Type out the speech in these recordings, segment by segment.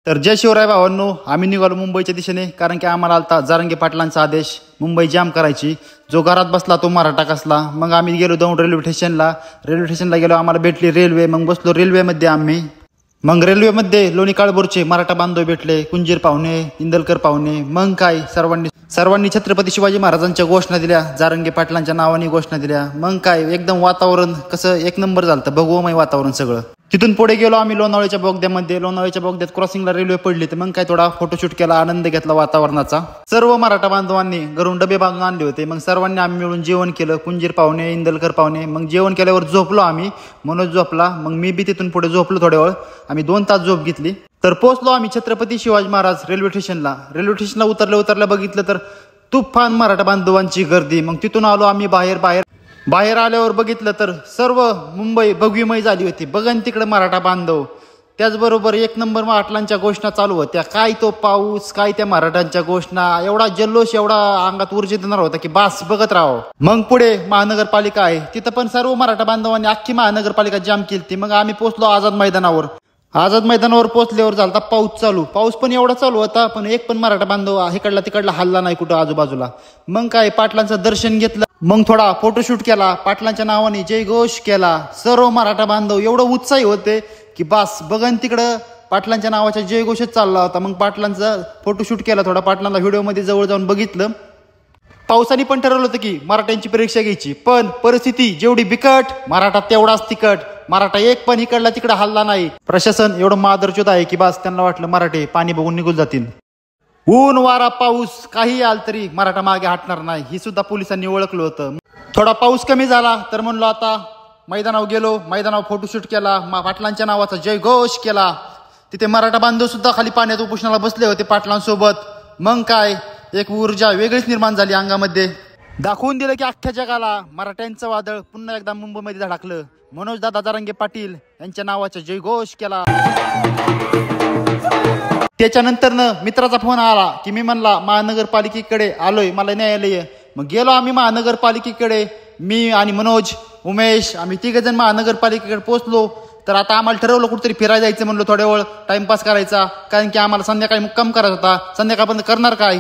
तर जय शिवराय भावांनो, आम्ही निघालो मुंबईच्या दिशेने, कारण की आम्हाला आलता जारंगे पाटलांचा आदेश मुंबई जाम करायची. जो घरात बसला तो मराठा कसला. मग आम्ही गेलो जाऊन रेल्वे स्टेशनला गेलो. आम्हाला भेटली रेल्वे. मग बसलो रेल्वेमध्ये आम्ही. मग रेल्वेमध्ये लोणी काळभोरचे मराठा बांधव भेटले, कुंजीर पाहुणे, इंदलकर पाहुणे. मग काय सर्वांनी छत्रपती शिवाजी महाराजांच्या घोषणा दिल्या, जारंगे पाटलांच्या नावाने घोषणा दिल्या. मग काय एकदम वातावरण कसं एक नंबर झालं, भगवमय वातावरण सगळं. तिथून पुढे गेलो आम्ही लोणावळ्याच्या बोगद्यामध्ये. लोणावळ्याच्या बोगद्यात क्रॉसिंगला रेल्वे पडली. तर मग काय थोडा फोटोशूट केला, आनंद घेतला वातावरणाचा. सर्व मराठा बांधवांनी घरून डबे बांधून आणले होते. मग सर्वांनी आम्ही मिळून जेवण केलं, कुंजीर पाहुणे, इंदलकर पाहुणे. मग जेवण केल्यावर झोपलो आम्ही. मनोज झोपला. मग मी बी तिथून पुढे झोपलो थोड्या वेळ. आम्ही 2 तास झोप घेतली. तर पोहोचलो आम्ही छत्रपती शिवाजी महाराज रेल्वे स्टेशनला उतरल्या बघितलं तर तुफान मराठा बांधवांची गर्दी. मग तिथून आलो आम्ही बाहेर आल्यावर बघितलं तर सर्व मुंबई भगवीमय झाली होती. बघन तिकडे मराठा बांधव. त्याचबरोबर एक नंबर पाटलांच्या घोषणा चालू होत्या. काय तो पाऊस, काय त्या मराठ्यांच्या घोषणा, एवढा जल्लोष, एवढा अंगात ऊर्जा देणार होता की बास बघत राहावं. मग पुढे महानगरपालिका आहे, तिथं पण सर्व मराठा बांधवांनी अख्खी महानगरपालिका जाम केली. मग आम्ही पोहोचलो आझाद मैदानावर पोहोचल्यावर झाला पाऊस पण एवढा चालू होता, पण एक पण मराठा बांधव इकडला तिकडला हल्ला नाही कुठं आजूबाजूला. मग काय पाटलांचं दर्शन घेतलं. मग थोडा फोटोशूट केला, पाटलांच्या नावाने जय घोष केला. सर्व मराठा बांधव एवढं उत्साही होते की बास बघन तिकडं पाटलांच्या नावाचा जय घोषच चालला होता. मग पाटलांचा फोटोशूट केला थोडा, पाटलांना व्हिडिओमध्ये जवळ जाऊन बघितलं. पावसाने पण ठरवलं होतं की मराठ्यांची परीक्षा घ्यायची, पण परिस्थिती जेवढी बिकट मराठा तेवढाच तिकट. मराठा एक पण इकडला तिकडे हल्ला नाही. प्रशासन एवढं मादरचोत आहे की बास त्यांना वाटलं मराठे पाणी बघून निघून जातील. ऊन वारा पाऊस काही आल तरी मराठा मागे हटणार नाही, ही सुद्धा पोलिसांनी ओळखलं होतं. थोडा पाऊस कमी झाला तर म्हणलो आता मैदानावर गेलो. मैदानावर फोटोशूट केला, पाटलांच्या नावाचा जय घोष केला. तिथे मराठा बांधव सुद्धा खाली पाण्यात उपोषणाला बसले होते पाटलांसोबत. मग काय एक ऊर्जा वेगळीच निर्माण झाली अंगामध्ये. दाखवून दिलं की अख्ख्या जगाला मराठ्यांचं वादळ पुन्हा एकदा मुंबईमध्ये धडकलं. मनोज दादा जारंगे पाटील यांच्या नावाचा जय घोष केला. त्याच्यानंतर मित्राचा फोन आला की मी म्हणला महानगरपालिकेकडे आलोय, मला न्यायालय. मग गेलो आम्ही महानगरपालिकेकडे. मी आणि मनोज, उमेश आम्ही 3 जण महानगरपालिकेकडे पोहोचलो. तर आता आम्हाला ठरवलं कुठेतरी फिरायला जायचं म्हणलो, थोड्या वेळ टाइमपास करायचा, कारण की आम्हाला संध्याकाळी मुक्काम करायचा होता. संध्याकाळपर्यंत करणार काय.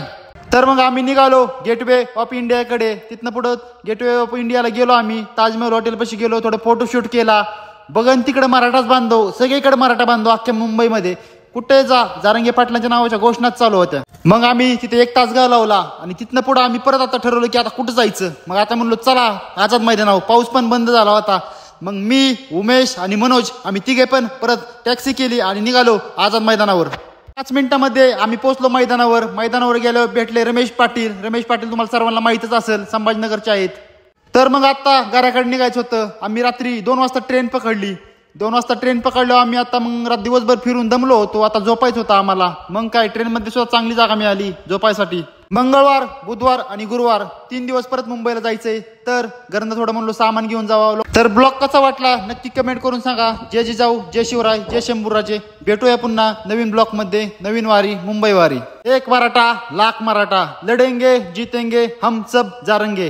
तर मग आम्ही निघालो गेटवे ऑफ इंडियाकडे. तिथनं पुढं गेटवे ऑफ इंडियाला गेलो आम्ही. ताजमहल हॉटेलपाशी गेलो, थोडं फोटोशूट केला. बघन तिकडे मराठाच बांधव, सगळीकडे मराठा बांधव अख्ख्या मुंबईमध्ये. कुठे जा जारंगे पाटलांच्या नावाच्या घोषणाच चालू होत्या. मग आम्ही तिथे 1 तास घालवला आणि तिथनं पुढे आम्ही परत आता ठरवलं की आता कुठं जायचं. मग आता म्हणलो चला आझाद मैदानावर. पाऊस पण बंद झाला होता. मग मी, उमेश आणि मनोज आम्ही 3 पण परत टॅक्सी केली आणि निघालो आझाद मैदानावर. 5 मिनिटांमध्ये आम्ही पोहोचलो मैदानावर गेल्यावर भेटले रमेश पाटील तुम्हाला सर्वांना माहितच असेल, संभाजीनगरचे आहेत. तर मग आता घराकडे निघायचं होतं. आम्ही रात्री 2 वाजता ट्रेन पकडली. 2 वाजता ट्रेन पकडलो आम्ही. आता मग दिवसभर फिरून दमलो होतो, आता झोपायचं होतं आम्हाला. मग काय ट्रेनमध्ये सुद्धा चांगली जागा मिळाली झोपायसाठी. मंगळवार, बुधवार आणि गुरुवार 3 दिवस परत मुंबईला जायचंय. तर घरनं थोडं म्हणलो सामान घेऊन जावं. तर ब्लॉग कसा वाटला नक्की कमेंट करून सांगा. जय जिजाऊ, जय शिवराय, जय शंभूराजे. भेटूया पुन्हा नवीन ब्लॉग मध्ये. नवीन वारी, मुंबई वारी. एक मराठा लाख मराठा, लढेंगे जीतेंगे हम सब जारंगे.